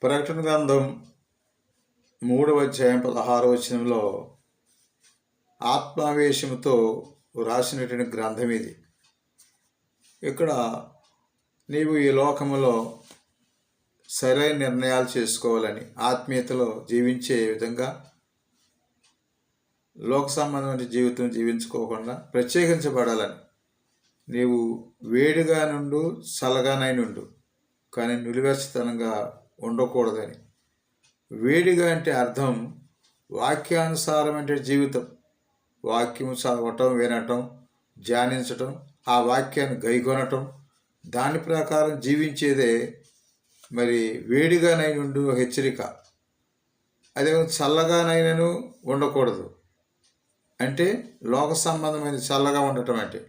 ప్రకటన గ్రంథం 3వ అధ్యాయం 16వ వచనంలో ఆత్మావేశంతో రాసినటువంటి గ్రంథం ఇది. ఇక్కడ నీవు ఈ లోకములో సరైన నిర్ణయాలు చేసుకోవాలని, ఆత్మీయతలో జీవించే విధంగా లోక సంబంధమైన జీవితం జీవించుకోకుండా ప్రత్యేకించబడాలని, నీవు వేడిగా నుండు చల్లగానైనుండు కానీ నిలువెచ్చతనంగా ఉండకూడదని. వేడిగా అంటే అర్థం వాక్యానుసారమైన జీవితం, వాక్యము చదవటం, వినటం, ధ్యానించటం, ఆ వాక్యాన్ని గైకొనటం, దాని ప్రకారం జీవించేదే మరి వేడిగానైనుండు హెచ్చరిక. అదే చల్లగానైనను ఉండకూడదు అంటే లోక సంబంధమైన చల్లగా ఉండటం అంటే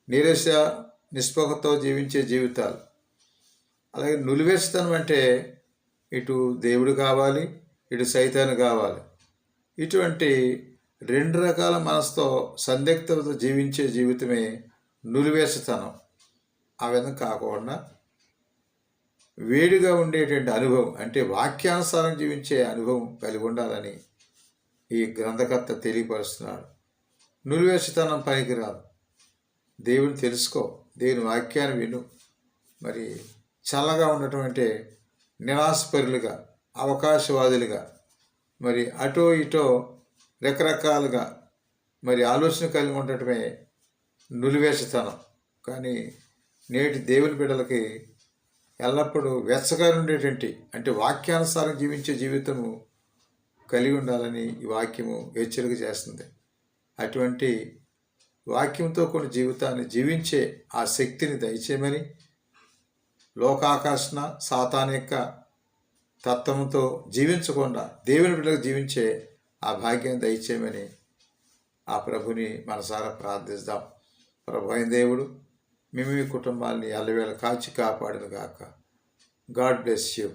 నిరాశ నిస్పృహతో జీవించే జీవితాలు. అలాగే నులివేస్తనం అంటే ఇటు దేవుడు కావాలి, ఇటు సైతాను కావాలి. ఇటువంటి రెండు రకాల మనసుతో సందిగ్ధతతో జీవించే జీవితమే నులివేస్తనం. ఆ విధంగా కాకుండా వేడిగా ఉండేటువంటి అనుభవం అంటే వాక్యానుసారం జీవించే అనుభవం కలిగి ఉండాలని ఈ గ్రంథకర్త తెలియపరుస్తున్నాడు. నులివేస్తనం పనికిరాదు. దేవుని తెలుసుకో, దేవుని వాక్యాన్ని విను. మరి చల్లగా ఉండటం అంటే నిరాశపరులుగా, అవకాశవాదులుగా, మరి అటో ఇటో రకరకాలుగా మరి ఆలోచన కలిగి ఉండటమే నులివేషతనం. కానీ నేటి దేవుని బిడ్డలకి ఎల్లప్పుడూ వెచ్చగా ఉండేటువంటి అంటే వాక్యానుసారం జీవించే జీవితము కలిగి ఉండాలని ఈ వాక్యము హెచ్చరిక చేస్తుంది. అటువంటి వాక్యంతో కొన్ని జీవితాన్ని జీవించే ఆ శక్తిని దయచేయమని, లోకాకర్షణ సాతాను యొక్క తత్వంతో జీవించకుండా దేవుని బిడ్డలకు జీవించే ఆ భాగ్యాన్ని దయచేయమని ఆ ప్రభుని మనసారా ప్రార్థిస్తాం. ప్రభు అయిన దేవుడు మీ కుటుంబాన్ని అల్లవేళ కాచి కాపాడును గాక. God bless you.